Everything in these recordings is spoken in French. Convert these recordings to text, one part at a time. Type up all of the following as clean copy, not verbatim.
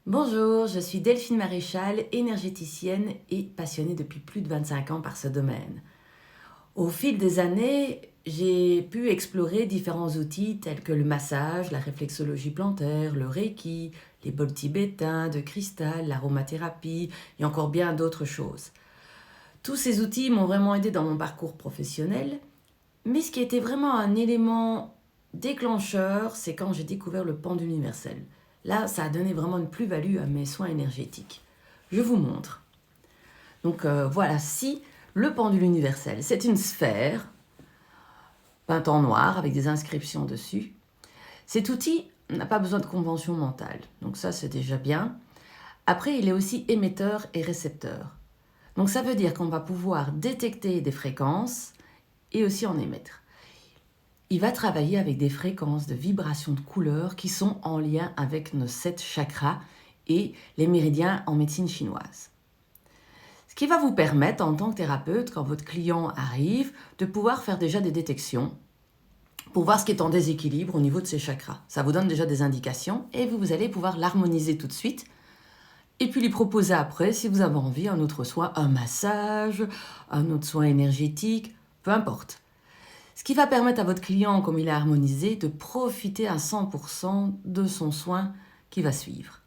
Bonjour, je suis Delphine Maréchal, énergéticienne et passionnée depuis plus de 25 ans par ce domaine. Au fil des années, j'ai pu explorer différents outils tels que le massage, la réflexologie plantaire, le reiki, les bols tibétains de cristal, l'aromathérapie et encore bien d'autres choses. Tous ces outils m'ont vraiment aidé dans mon parcours professionnel, mais ce qui était vraiment un élément déclencheur, c'est quand j'ai découvert le pendule universel. Là, ça a donné vraiment une plus-value à mes soins énergétiques. Je vous montre. Donc voilà, le pendule universel, c'est une sphère peinte en noir avec des inscriptions dessus. Cet outil n'a pas besoin de convention mentale, donc ça c'est déjà bien. Après, il est aussi émetteur et récepteur. Donc ça veut dire qu'on va pouvoir détecter des fréquences et aussi en émettre. Il va travailler avec des fréquences de vibrations de couleurs qui sont en lien avec nos 7 chakras et les méridiens en médecine chinoise. Ce qui va vous permettre, en tant que thérapeute, quand votre client arrive, de pouvoir faire déjà des détections pour voir ce qui est en déséquilibre au niveau de ses chakras. Ça vous donne déjà des indications et vous allez pouvoir l'harmoniser tout de suite et puis lui proposer après, si vous avez envie, un autre soin, un massage, un autre soin énergétique, peu importe. Ce qui va permettre à votre client, comme il est harmonisé, de profiter à 100% de son soin qui va suivre.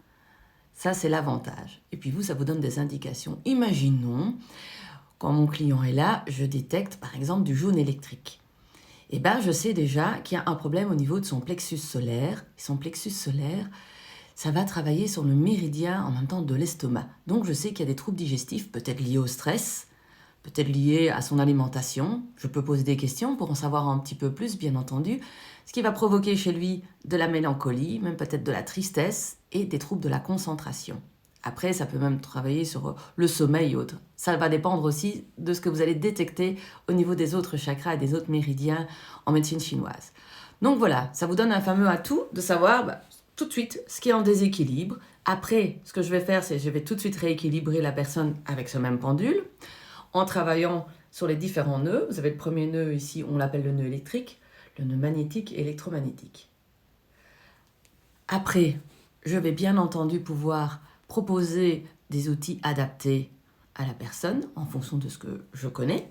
Ça, c'est l'avantage. Et puis vous, ça vous donne des indications. Imaginons, quand mon client est là, je détecte par exemple du jaune électrique. Eh bien, je sais déjà qu'il y a un problème au niveau de son plexus solaire. Son plexus solaire, ça va travailler sur le méridien en même temps de l'estomac. Donc, je sais qu'il y a des troubles digestifs, peut-être liés au stress, peut-être lié à son alimentation. Je peux poser des questions pour en savoir un petit peu plus, bien entendu, ce qui va provoquer chez lui de la mélancolie, même peut-être de la tristesse et des troubles de la concentration. Après, ça peut même travailler sur le sommeil et autres. Ça va dépendre aussi de ce que vous allez détecter au niveau des autres chakras et des autres méridiens en médecine chinoise. Donc voilà, ça vous donne un fameux atout de savoir tout de suite ce qui est en déséquilibre. Après, ce que je vais faire, c'est que je vais tout de suite rééquilibrer la personne avec ce même pendule en travaillant sur les différents nœuds. Vous avez le premier nœud ici, on l'appelle le nœud électrique, le nœud magnétique et électromagnétique. Après, je vais bien entendu pouvoir proposer des outils adaptés à la personne en fonction de ce que je connais.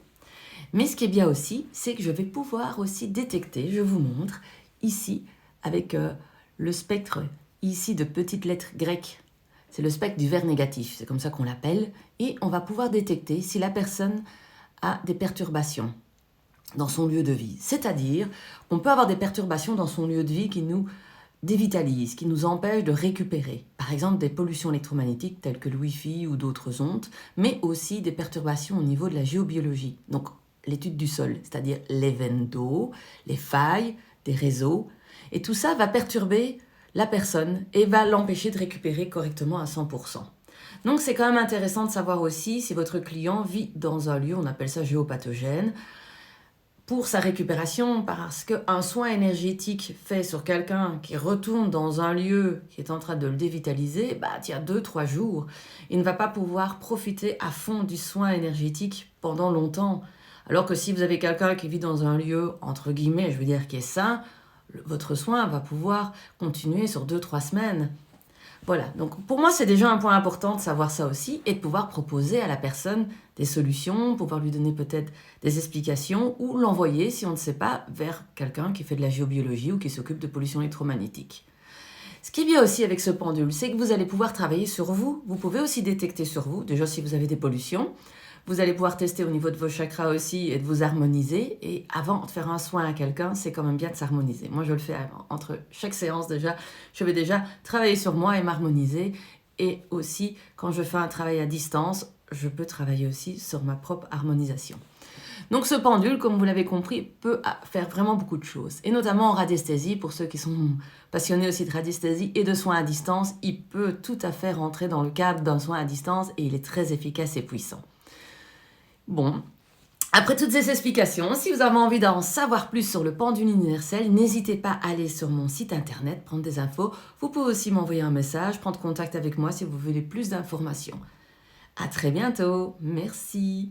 Mais ce qui est bien aussi, c'est que je vais pouvoir aussi détecter, je vous montre, ici, avec le spectre ici de petites lettres grecques. C'est le spectre du verre négatif, c'est comme ça qu'on l'appelle. Et on va pouvoir détecter si la personne a des perturbations dans son lieu de vie. C'est-à-dire, on peut avoir des perturbations dans son lieu de vie qui nous dévitalisent, qui nous empêchent de récupérer. Par exemple, des pollutions électromagnétiques telles que le Wi-Fi ou d'autres ondes, mais aussi des perturbations au niveau de la géobiologie. Donc, l'étude du sol, c'est-à-dire les veines d'eau, les failles des réseaux. Et tout ça va perturber la personne et va l'empêcher de récupérer correctement à 100%. Donc c'est quand même intéressant de savoir aussi si votre client vit dans un lieu, on appelle ça géopathogène, pour sa récupération, parce qu'un soin énergétique fait sur quelqu'un qui retourne dans un lieu qui est en train de le dévitaliser, il y a 2-3 jours, il ne va pas pouvoir profiter à fond du soin énergétique pendant longtemps. Alors que si vous avez quelqu'un qui vit dans un lieu, entre guillemets, je veux dire, qui est sain, votre soin va pouvoir continuer sur 2-3 semaines. Voilà, donc pour moi, c'est déjà un point important de savoir ça aussi et de pouvoir proposer à la personne des solutions, pouvoir lui donner peut-être des explications ou l'envoyer, si on ne sait pas, vers quelqu'un qui fait de la géobiologie ou qui s'occupe de pollution électromagnétique. Ce qui est bien aussi avec ce pendule, c'est que vous allez pouvoir travailler sur vous. Vous pouvez aussi détecter sur vous, déjà si vous avez des pollutions. Vous allez pouvoir tester au niveau de vos chakras aussi et de vous harmoniser. Et avant de faire un soin à quelqu'un, c'est quand même bien de s'harmoniser. Moi, je le fais entre chaque séance déjà. Je vais déjà travailler sur moi et m'harmoniser. Et aussi, quand je fais un travail à distance, je peux travailler aussi sur ma propre harmonisation. Donc ce pendule, comme vous l'avez compris, peut faire vraiment beaucoup de choses. Et notamment en radiesthésie, pour ceux qui sont passionnés aussi de radiesthésie et de soins à distance, il peut tout à fait rentrer dans le cadre d'un soin à distance et il est très efficace et puissant. Bon, après toutes ces explications, si vous avez envie d'en savoir plus sur le pendule universel, n'hésitez pas à aller sur mon site internet, prendre des infos. Vous pouvez aussi m'envoyer un message, prendre contact avec moi si vous voulez plus d'informations. À très bientôt, merci.